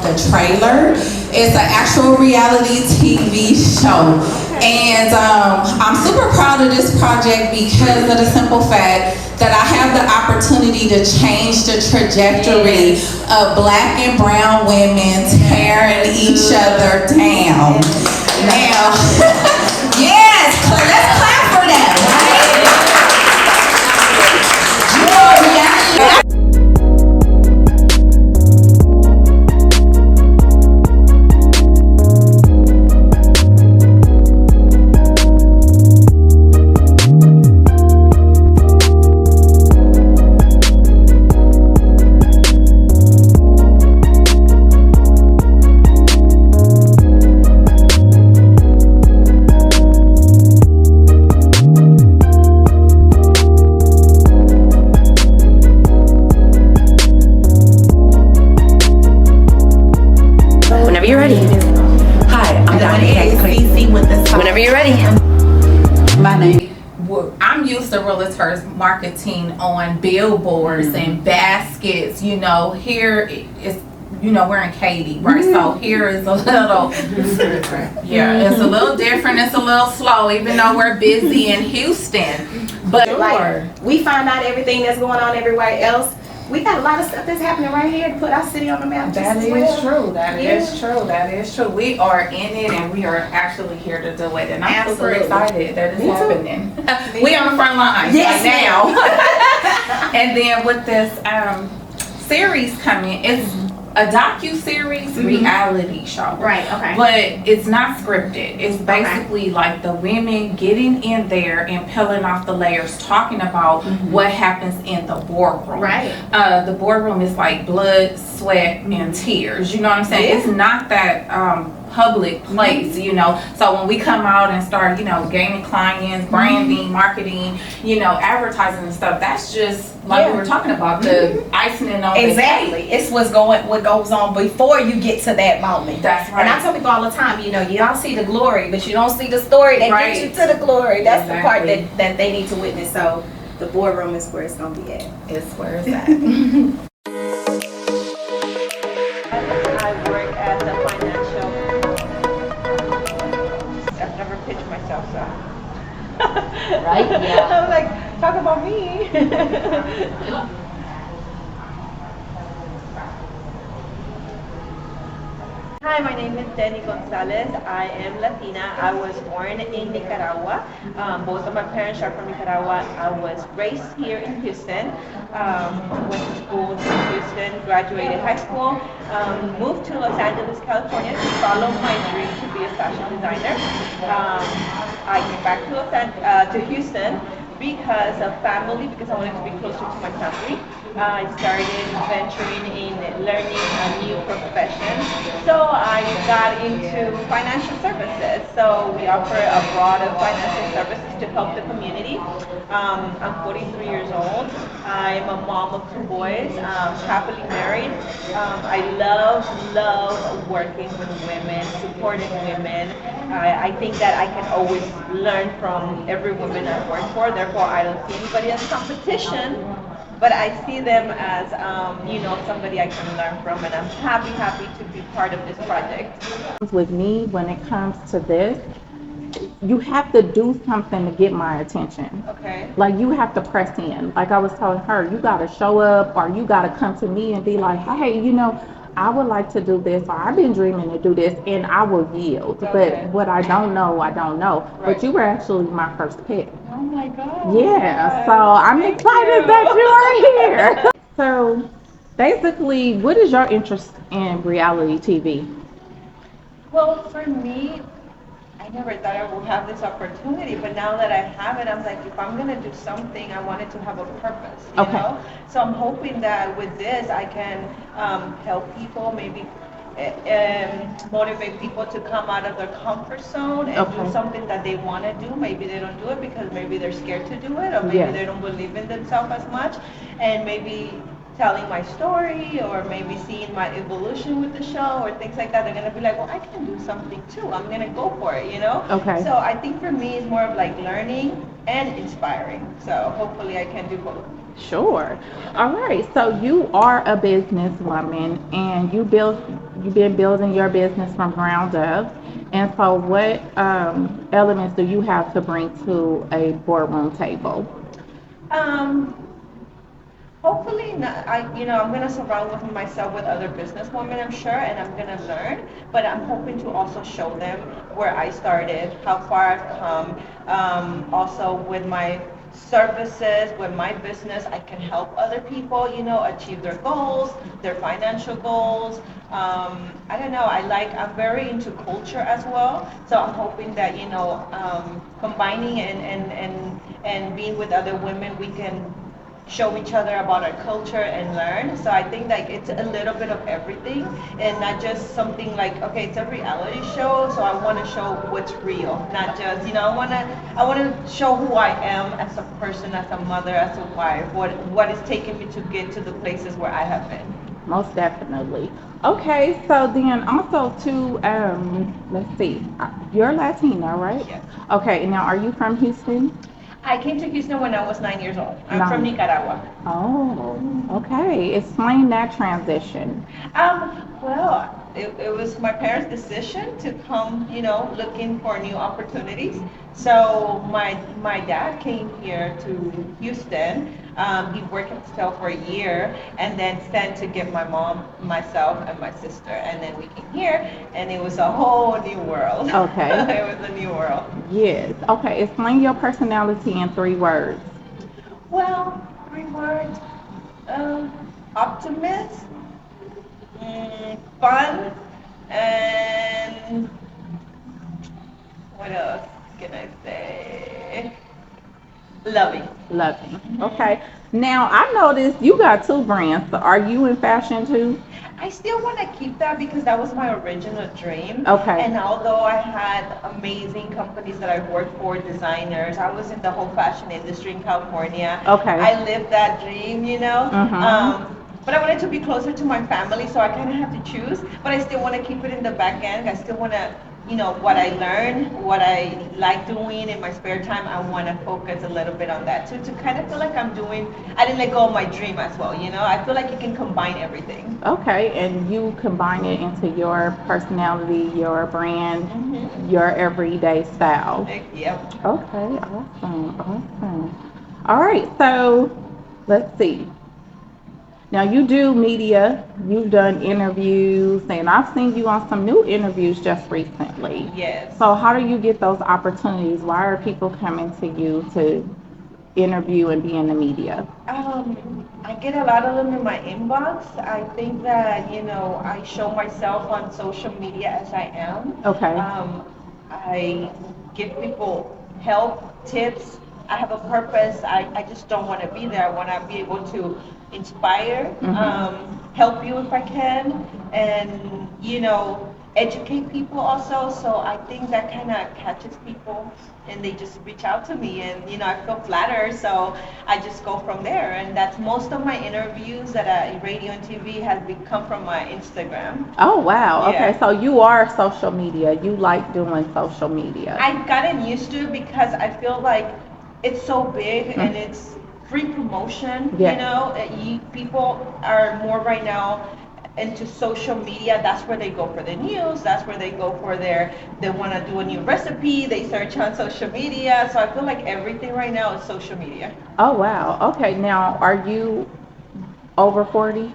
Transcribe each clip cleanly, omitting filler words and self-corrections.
the trailer. It's an actual reality TV show. And I'm super proud of this project because of the simple fact that I have the opportunity to change the trajectory of Black and brown women tearing each other down. Now, yes, let's clap for that, right? Whenever you're ready. Hi, I'm Donna. Whenever you're ready. My name. I'm used to realtors marketing on billboards and baskets. You know, here it's, you know, we're in Katy, right? So here is a little, yeah, it's a little different. It's a little slow, even though we're busy in Houston. But like, we find out everything that's going on everywhere else. We got a lot of stuff that's happening right here to put our city on the map. That is true. That is true. That is true. We are in it, and we are actually here to do it. And I'm super excited that it's happening. We on the front lines right now. And then with this series coming, it's a docu-series reality show. Right, okay. But it's not scripted. It's basically like the women getting in there and peeling off the layers, talking about what happens in the boardroom. Right. The boardroom is like blood, sweat, and tears. You know what I'm saying? It's not that public place, you know. So when we come out and start, you know, gaining clients, branding, marketing, you know, advertising and stuff, that's just like we were talking about, the icing on the exactly. It's what goes on before you get to that moment. That's right. And I tell people all the time, you know, you don't see the glory, but you don't see the story that gets you to the glory. That's the part that they need to witness. So the boardroom is where it's gonna be at. It's where it's at. I work as a financial. I've never pitched myself, so. Right? Yeah. I'm like, talk about me. Hi, my name is Denny Gonzalez. I am Latina. I was born in Nicaragua. Both of my parents are from Nicaragua. I was raised here in Houston. Went to school in Houston, graduated high school, moved to Los Angeles, California to follow my dream to be a fashion designer. I came back to Houston because of family, because I wanted to be closer to my family. I started venturing in learning a new profession. So I got into financial services. So we offer a broad of financial services to help the community. I'm 43 years old. I'm a mom of 2 boys, happily married. I love working with women, supporting women. I think that I can always learn from every woman I work for. Therefore, I don't see anybody as competition, but I see them as, you know, somebody I can learn from, and I'm happy to be part of this project. With me, when it comes to this, you have to do something to get my attention. Okay. Like, you have to press in. Like I was telling her, you got to show up, or you got to come to me and be like, hey, you know, I would like to do this, or I've been dreaming to do this, and I will yield. Okay. But what I don't know, I don't know. Right. But you were actually my first pick. Oh my God. Yeah, so I'm excited that you are here. So basically, what is your interest in reality TV? Well, for me, I never thought I would have this opportunity, but now that I have it, I'm like, if I'm gonna do something, I want it to have a purpose, you know? So I'm hoping that with this, I can help people, maybe motivate people to come out of their comfort zone and do something that they want to do. Maybe they don't do it because maybe they're scared to do it, or maybe they don't believe in themselves as much, and maybe telling my story, or maybe seeing my evolution with the show, or things like that, they're gonna be like, well, I can do something too. I'm gonna go for it, you know? Okay. So I think for me, it's more of like learning and inspiring. So hopefully I can do both. Sure. All right. So you are a businesswoman, and you've been building your business from ground up. And so, what elements do you have to bring to a boardroom table? Um, Hopefully, not, I'm gonna surround with myself with other businesswomen, I'm sure, and I'm gonna learn. But I'm hoping to also show them where I started, how far I've come. Also, with my services, with my business, I can help other people, achieve their goals, their financial goals. I don't know. I'm very into culture as well. So I'm hoping that combining and being with other women, we can show each other about our culture and learn. So I think like it's a little bit of everything and not just something like, okay, it's a reality show, so I want to show what's real, not just, I want to show who I am as a person, as a mother, as a wife, what is taking me to get to the places where I have been. Most definitely. Okay. So then, also too, let's see. You're Latina, right? Yes. Okay. Now, are you from Houston? I came to Houston when I was 9 years old. I'm from Nine. Nicaragua. Oh, okay. Explain that transition. Well, it was my parents' decision to come, looking for new opportunities. So my dad came here to Houston. He worked himself for a year and then sent to get my mom, myself, and my sister. And then we came here, and it was a whole new world. Okay. It was a new world. Yes. Okay. Explain your personality in 3 words. Well, 3 words. Optimist, fun, and what else can I say? Loving. Loving. Okay. Now, I noticed you got 2 brands. So are you in fashion too? I still want to keep that because that was my original dream. Okay. And although I had amazing companies that I worked for, designers, I was in the whole fashion industry in California. Okay. I lived that dream. But I wanted to be closer to my family, so I kind of have to choose. But I still want to keep it in the back end. I still want to, what I learned, what I like doing in my spare time, I want to focus a little bit on that too, to kind of feel like I didn't let go of my dream as well. I feel like you can combine everything. Okay. And you combine it into your personality, your brand, your everyday style. Yep. Okay. Awesome. Awesome. All right. So let's see. Now you do media, you've done interviews, and I've seen you on some new interviews just recently. Yes. So how do you get those opportunities? Why are people coming to you to interview and be in the media? I get a lot of them in my inbox. I think that, I show myself on social media as I am. Okay. I give people help, tips. I have a purpose. I just don't want to be there. I want to be able to inspire, help you if I can, and, educate people also. So I think that kind of catches people and they just reach out to me and, I feel flattered. So I just go from there. And that's most of my interviews that radio and TV has become from my Instagram. Oh, wow. Yeah. Okay. So you are social media. You like doing social media. I've gotten used to it because I feel like it's so big and it's free promotion. Yeah. People are more right now into social media. That's where they go for the news. That's where they go for they want to do a new recipe. They search on social media. So I feel like everything right now is social media. Oh, wow. Okay. Now, are you over 40?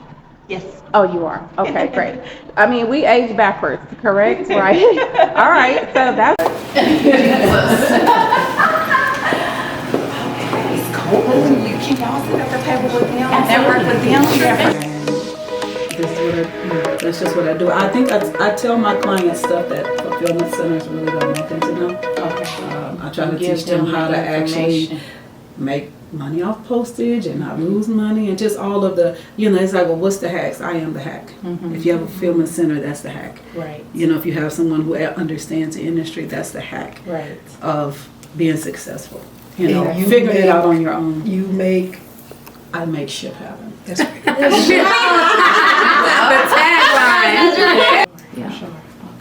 Yes. Oh, you are. Okay, great. I mean, we age backwards, correct? Right? All right. So that's. It's cold. Can y'all sit at the table with them and network with them? That's just what I do. I think I tell my clients stuff that fulfillment centers really don't want them to know. Okay. I try to teach them how to actually make money off postage and not lose money and just all of the, it's like, well, what's the hacks? I am the hack. If you have a fulfillment center, that's the hack. Right. If you have someone who understands the industry, that's the hack Right. of being successful. And you Figuring it make- out on your own. I make Shit happen. that's right. The tagline.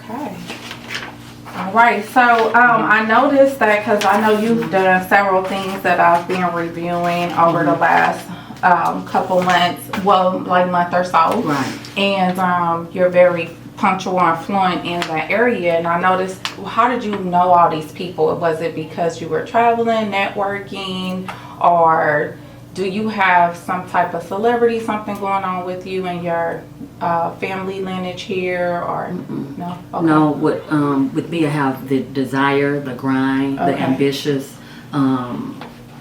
Okay. All right. So I noticed that because I know you've done several things that I've been reviewing over the last couple months, well, like month or so. Right. And you're very punctual and fluent in that area. And I noticed, how did you know all these people? Was it because you were traveling, networking, or do you have some type of celebrity, something going on with you and your family lineage here, or no? Okay. No, with me, I have the desire, the grind, the ambitious,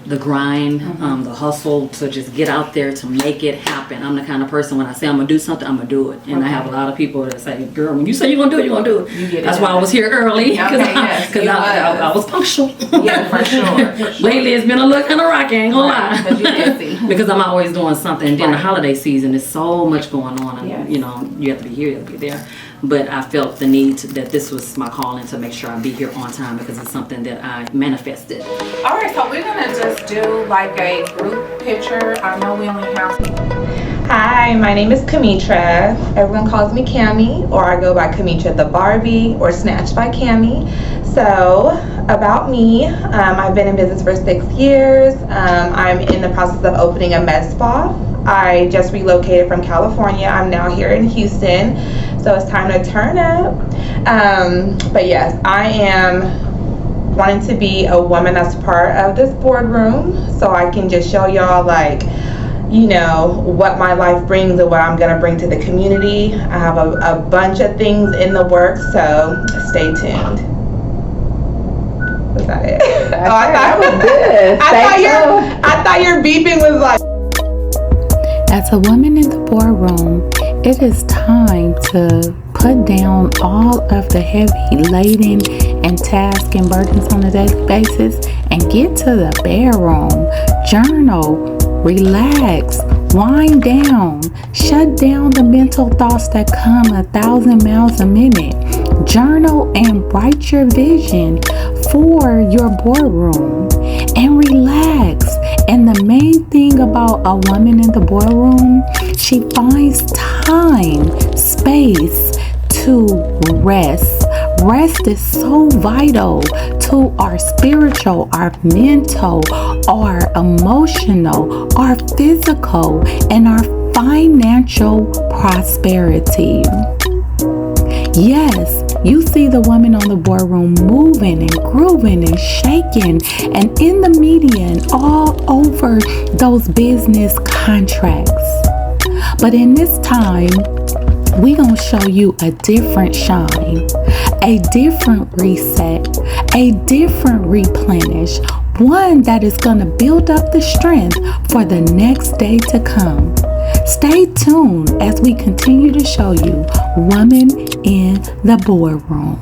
the grind, the hustle to just get out there to make it happen. I'm the kind of person, when I say I'm gonna do something, I'm gonna do it. And I have a lot of people that say, girl, when you say you're gonna do it, you're gonna do it. You get it That's done. why I was here early, because Okay, I was punctual. Yeah, for sure. Lately it's been a little kind of rocky, ain't gonna lie. Because you're busy. Because I'm always doing something. And then the Right. holiday season is so much going on, and Yes. you know, you have to be here, you have to be there. But I felt the need that this was my calling to make sure I be here on time, because it's something that I manifested. All right, so we're gonna just do like a group picture. I know we only have. Hi, my name is Kamitra. Everyone calls me Cami, or I go by Kamitra the Barbie, or Snatched by Cami. So, about me, I've been in business for 6 years. I'm in the process of opening a med spa. I just relocated from California. I'm now here in Houston, so it's time to turn up. But yes, I am wanting to be a woman that's part of this boardroom, so I can just show y'all, like, you know, what my life brings and what I'm gonna bring to the community. I have a bunch of things in the works, so stay tuned. Was that it? That was good. I thought your beeping was like. As a woman in the boardroom, it is time to put down all of the heavy laden and tasks and burdens on a daily basis and get to the bedroom. Journal, relax, wind down, shut down the mental thoughts that come 1,000 miles a minute. Journal and write your vision for your boardroom and relax. And the main thing about a woman in the boardroom, she finds time, space to rest. Rest is so vital to our spiritual, our mental, our emotional, our physical, and our financial prosperity. Yes, you see the women on the boardroom moving and grooving and shaking and in the media and all over those business contracts. But in this time, we gonna show you a different shine, a different reset, a different replenish, one that is gonna build up the strength for the next day to come. Stay tuned as we continue to show you Women in the Boardroom.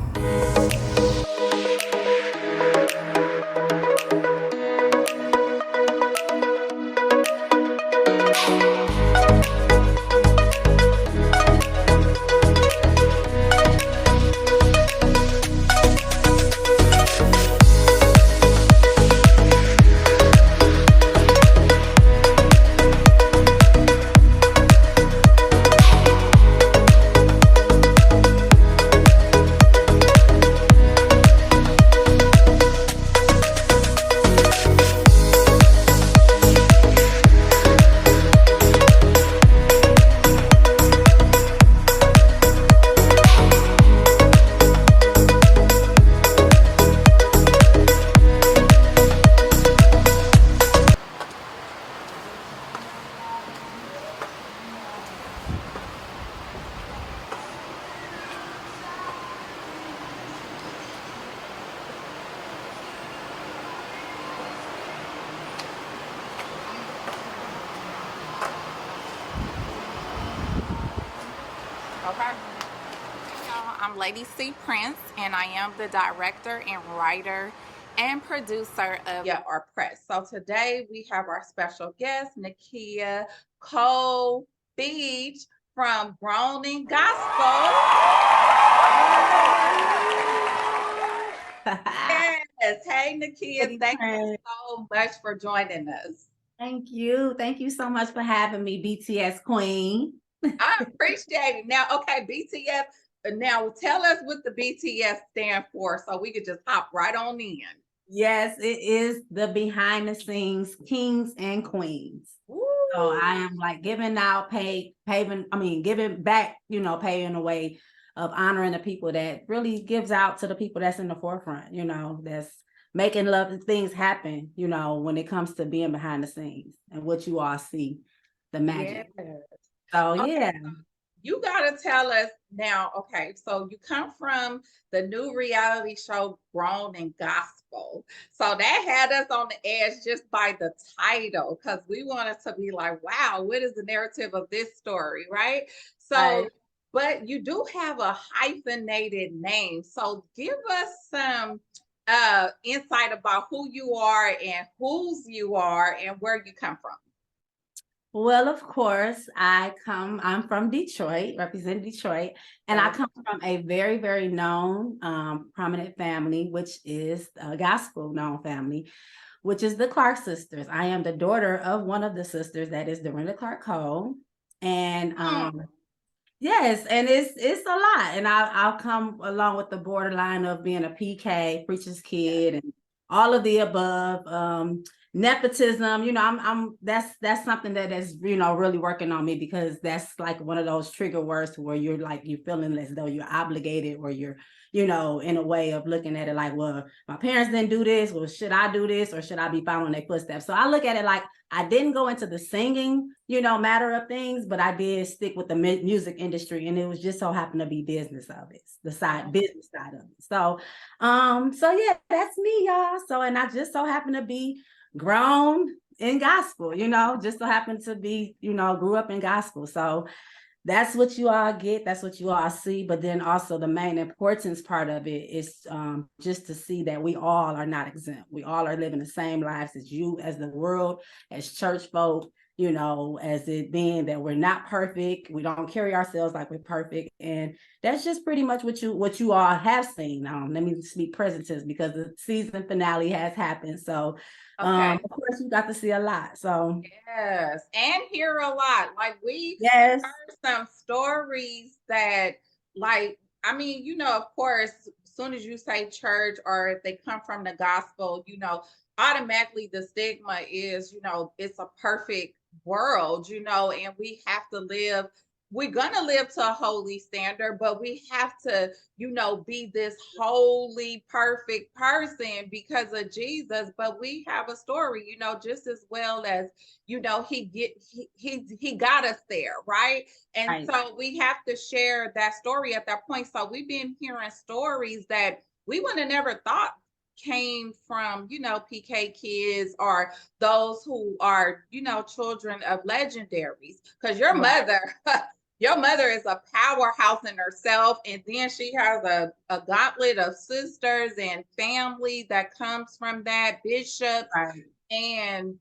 Okay. Y'all, I'm Lady C Prince, and I am the director and writer and producer of our press. So today we have our special guest, Nakia Cole Beach from Groaning Gospel. Yes. Hey, Nakia, thank you so much for joining us. Thank you. Thank you so much for having me, BTS Queen. I appreciate it. Now, okay, BTS. Now, tell us what the BTS stand for so we could just hop right on in. Yes, it is the behind the scenes kings and queens. Ooh, So I am like giving out, giving back, paving a way of honoring the people that really gives out to the people that's in the forefront, that's making love and things happen, when it comes to being behind the scenes and what you all see, the magic. Yes. So Okay, yeah. you gotta tell us now, okay, so you come from the new reality show Grown in Gospel. So that had us on the edge just by the title, because we wanted to be like, wow, what is the narrative of this story, right? So, Right. but you do have a hyphenated name. So give us some insight about who you are and whose you are and where you come from. Well, of course, I'm from Detroit, represent Detroit, and I come from a very, very known, prominent family, which is a gospel known family, which is the Clark sisters. I am the daughter of one of the sisters, that is Dorinda Clark Cole. And yes, and it's a lot. And I'll come along with the borderline of being a PK, preacher's kid, and all of the above. Nepotism, I'm that's something that is, really working on me, because that's like one of those trigger words where you're feeling as though you're obligated, or you're, in a way of looking at it like, well, my parents didn't do this, well, should I do this, or should I be following their footsteps? So I look at it like I didn't go into the singing, matter of things, but I did stick with the music industry, and it was just so happened to be business of it, business side of it. So, yeah, that's me, y'all. So, and I just so happen to be grown in gospel, just so happened to be, grew up in gospel. So that's what you all get. That's what you all see. But then also the main importance part of it is just to see that we all are not exempt. We all are living the same lives as you, as the world, as church folk, as it being that we're not perfect. We don't carry ourselves like we're perfect. And that's just pretty much what you all have seen. Let me speak present tense, because the season finale has happened. So of course you got to see a lot. So yes, and hear a lot. Like we yes. heard some stories that, like, of course, as soon as you say church or if they come from the gospel, automatically the stigma is, it's a perfect world, and we have to live. We're gonna live to a holy standard, but we have to, be this holy, perfect person because of Jesus. But we have a story, just as well as, he got us there, right? And Right. so we have to share that story at that point. So we've been hearing stories that we would have never thought came from, PK kids or those who are, children of legendaries. Because your mother, your mother is a powerhouse in herself, and then she has a gauntlet of sisters and family that comes from that, bishops, and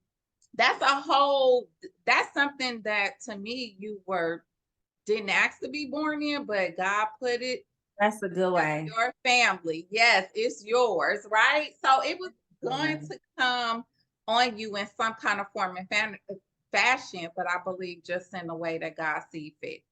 that's something that to me didn't ask to be born in, but God put it. That's a good way. Your family, yes, it's yours, right? So it was going to come on you in some kind of form and fashion, but I believe just in the way that God sees fit.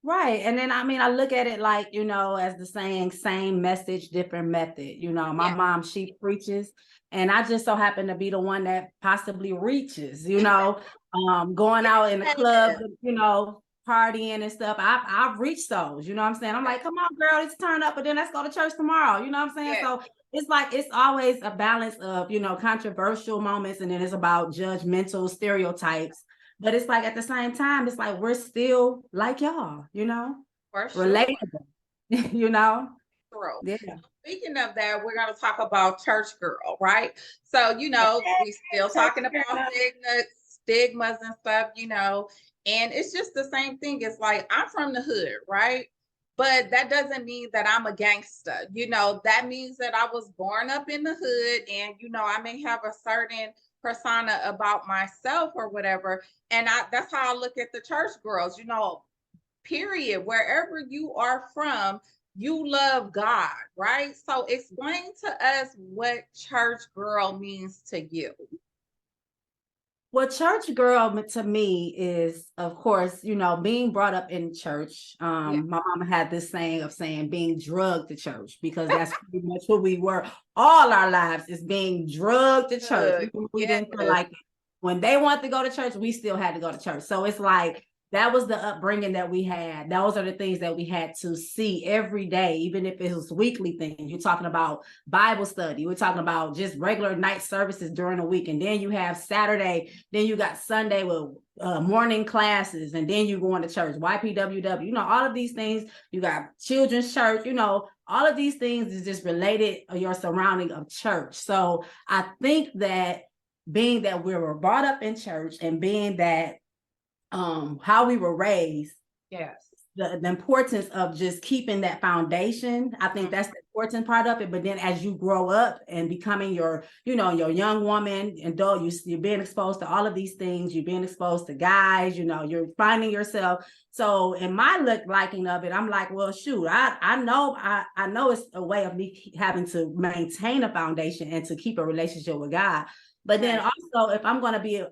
Right. And then, I look at it like, as the saying, same message, different method. My mom, she preaches, and I just so happen to be the one that possibly reaches, going out in the club, partying and stuff. I've reached those, you know what I'm saying? I'm like, come on, girl, let's turn up, but then let's go to church tomorrow. You know what I'm saying? So it's like, it's always a balance of, controversial moments, and then it's about judgmental stereotypes. But it's like, at the same time, it's like, we're still like y'all, For sure. relatable, Yeah. Speaking of that, we're going to talk about church girl, right? So, we still talking about stigmas and stuff, and it's just the same thing. It's like, I'm from the hood, right? But that doesn't mean that I'm a gangster. That means that I was born up in the hood, and, I may have a certain persona about myself or whatever. And that's how I look at the church girls, period. Wherever you are from, you love God, right? So explain to us what church girl means to you. Well, church girl to me is, of course, being brought up in church. My mama had this saying of saying being drugged to church, because that's pretty much what we were all our lives, is being drugged to church. We didn't feel like it. when they wanted to go to church, we still had to go to church. So it's like, that was the upbringing that we had. Those are the things that we had to see every day, even if it was weekly things. You're talking about Bible study. We're talking about just regular night services during the week. And then you have Saturday, then you got Sunday with morning classes, and then you going to church, YPWW, you know, all of these things. You got children's church, you know, all of these things is just related to your surrounding of church. So I think that being that we were brought up in church and being that how we were raised, Yes. the importance of just keeping that foundation, I think that's the important part of it. But then as you grow up and becoming your, you know, your young woman, adult, you're being exposed to all of these things, you're being exposed to guys, you know, you're finding yourself. So in my liking of it, I'm like, well, shoot, I know it's a way of me having to maintain a foundation and to keep a relationship with God. But then also, if I'm going to be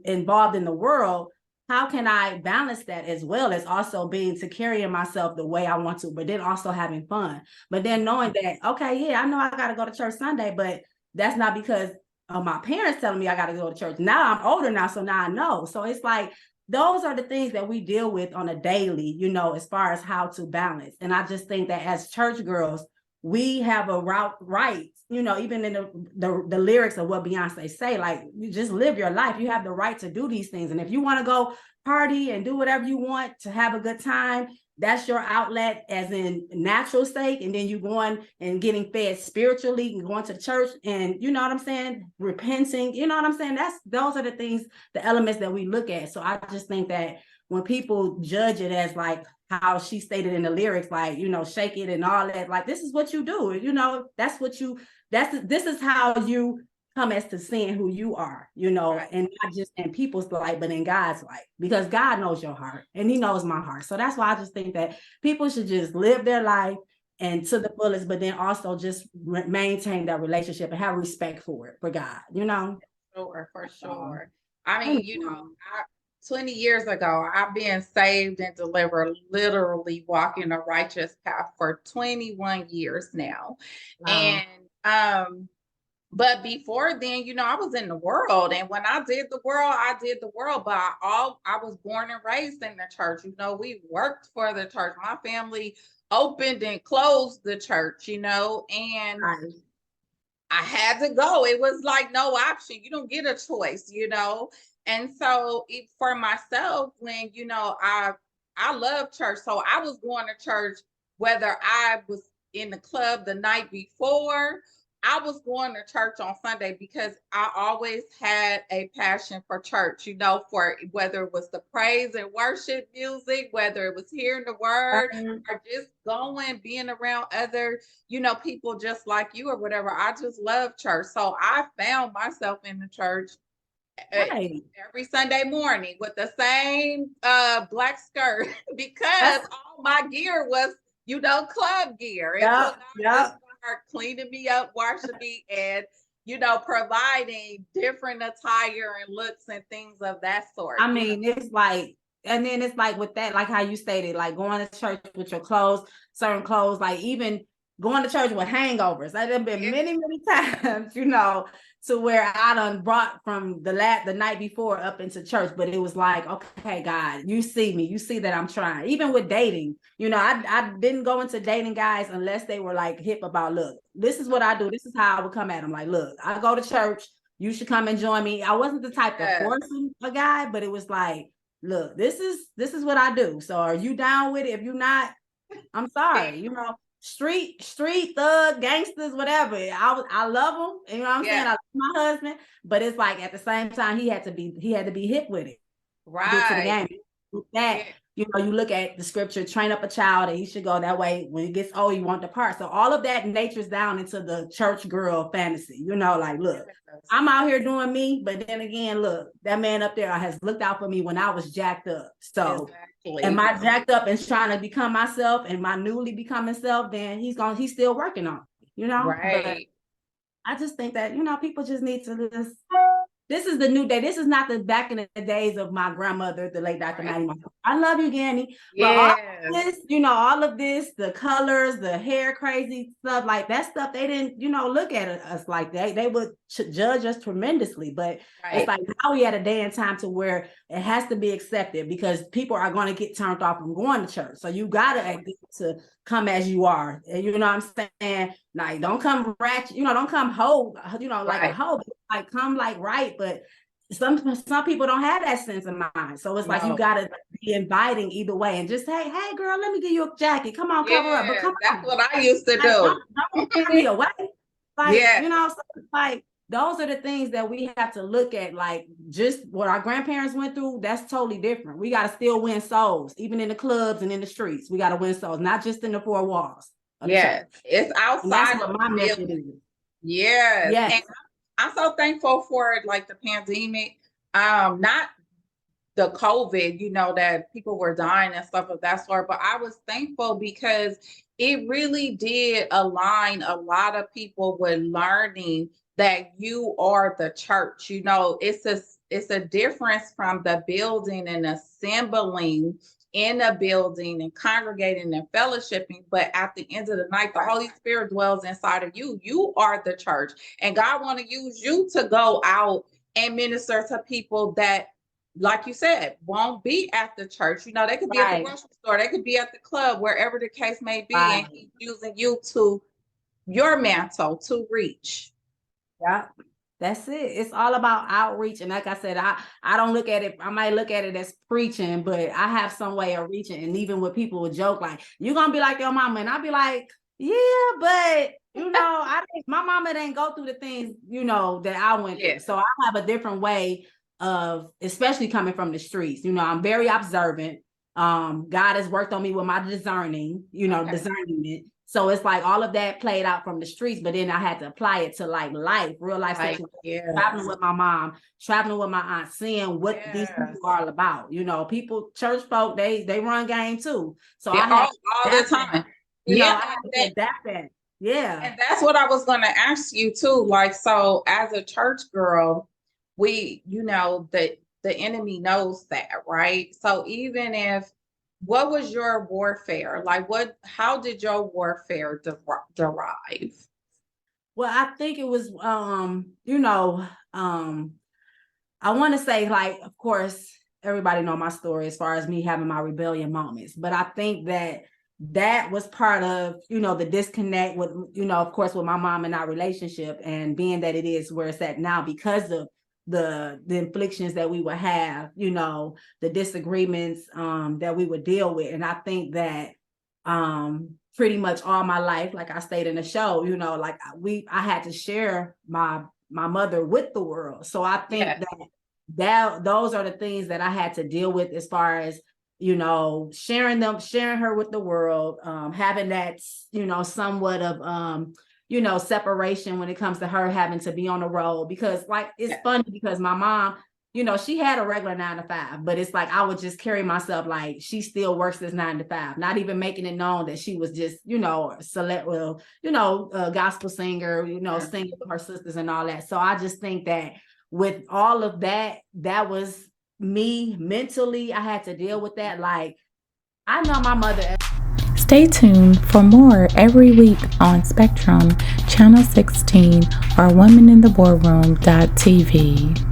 involved in the world, how can I balance that as well as also being to carrying myself the way I want to, but then also having fun. But then knowing that, okay, yeah, I know I got to go to church Sunday, but that's not because of my parents telling me I got to go to church. Now I'm older now, so now I know. So it's like, those are the things that we deal with on a daily, you know, as far as how to balance. And I just think that as church girls, we have a right, you know, even in the lyrics of what Beyonce say, like, you just live your life. You have the right to do these things. And if you want to go party and do whatever you want to have a good time, that's your outlet as in natural sake. And then you going and getting fed spiritually and going to church and, you know what I'm saying, repenting, you know what I'm saying? Those are the things, the elements that we look at. So I just think that when people judge it as like how she stated in the lyrics, like, you know, shake it and all that, like, this is what you do, you know, this is how you come as to seeing who you are, you know, and not just in people's life, but in God's life, because God knows your heart and he knows my heart. So that's why I just think that people should just live their life and to the fullest, but then also just maintain that relationship and have respect for it, for God, you know? For sure. I mean, you know, 20 years ago, I've been saved and delivered, literally walking a righteous path for 21 years now. Wow. And but before then, you know, I was in the world, and when I did the world, but I was born and raised in the church. You know, we worked for the church. My family opened and closed the church, you know, and I had to go. It was like no option. You don't get a choice, you know. And so for myself, when, you know, I love church. So I was going to church, whether I was in the club the night before, I was going to church on Sunday because I always had a passion for church, you know, for whether it was the praise and worship music, whether it was hearing the word or just going, being around other, you know, people just like you or whatever. I just love church. So I found myself in the church every Sunday morning with the same black skirt because all my gear was, you know, club gear. And cleaning me up, washing me, and, you know, providing different attire and looks and things of that sort. I mean, it's like, and then it's like with that, like how you stated, like going to church with your clothes, certain clothes, like even going to church with hangovers. I've been many times, you know, to where I done brought from the night before up into church, but it was like, okay, God, you see me, you see that I'm trying. Even with dating, you know, I didn't go into dating guys unless they were like hip about, look, this is what I do. This is how I would come at them. Like, look, I go to church. You should come and join me. I wasn't the type of forcing a guy, but it was like, look, this is what I do. So are you down with it? If you're not, I'm sorry, you know. Street thug gangsters, whatever. I love them. You know what I'm saying? I love my husband, but it's like at the same time he had to be hip with it. Right. To the game. With that, you know, you look at the scripture, train up a child and he should go that way. When he gets old, you want to depart. So all of that natures down into the church girl fantasy. You know, like, look, I'm out here doing me, but then again, look, that man up there has looked out for me when I was jacked up. So am I jacked up and trying to become myself and my newly becoming self, then he's still working on it, you know? Right. But I just think that, you know, people just need to just this is the new day. This is not the back in the days of my grandmother, the late Dr. Maddie. I love you, Ganny. But all of this, all of this, the colors, the hair crazy stuff, like that stuff, they didn't, look at us like that. They would judge us tremendously. But it's like now we at a day and time to where it has to be accepted because people are going to get turned off from going to church. So you got to come as you are. And you know what I'm saying? Like, don't come ratchet, don't come hoe, like a hoe, like come like right. But some people don't have that sense of mind. So it's like you gotta be inviting either way and just say, hey girl, let me give you a jacket. Come on, cover up. But that's what I used to do. Don't give me away. Like, so it's like those are the things that we have to look at, like just what our grandparents went through, that's totally different. We got to still win souls, even in the clubs and in the streets. We got to win souls, not just in the four walls. It's outside. And that's what my message is. Yes. And I'm so thankful for like the pandemic, not the COVID, that people were dying and stuff of that sort, but I was thankful because it really did align a lot of people with learning that you are the church. It's a difference from the building and assembling in a building and congregating and fellowshipping. But at the end of the night, the Holy Spirit dwells inside of you. You are the church. And God want to use you to go out and minister to people that, like you said, won't be at the church. They could be at the grocery store. They could be at the club, wherever the case may be. And He's using you to your mantle to reach. Yeah, that's it. It's all about outreach. And like I said, I don't look at it, I might look at it as preaching, but I have some way of reaching. And even when people would joke, like, you're going to be like your mama. And I'd be like, yeah, but, I think my mama didn't go through the things, that I went through. So I have a different way of, especially coming from the streets. I'm very observant. God has worked on me with my discerning, discernment. So it's like all of that played out from the streets, but then I had to apply it to like real life situations, traveling with my mom, traveling with my aunt, seeing what these people are all about. People, church folk, they run game too. So I had all the time. I had to adapt that. Yeah. And that's what I was going to ask you too. Like, so as a church girl, we, the enemy knows that, right? So even if, what was your warfare? Like how did your warfare derive? Well, I think it was, I want to say, like, of course, everybody know my story as far as me having my rebellion moments, but I think that was part of, the disconnect with, of course, with my mom and our relationship, and being that it is where it's at now because of the inflictions that we would have, the disagreements that we would deal with. And I think that pretty much all my life, like I stated in the show, I had to share my mother with the world. So I think that those are the things that I had to deal with as far as, sharing her with the world, having that, somewhat of, separation when it comes to her having to be on the road, because it's funny because my mom, she had a regular 9 to 5, but it's like, I would just carry myself like she still works this 9 to 5, not even making it known that she was just, gospel singer, singing with her sisters and all that. So I just think that with all of that, that was me mentally. I had to deal with that. Like, I know my mother. Stay tuned for more every week on Spectrum, Channel 16, or womenintheboardroom.tv.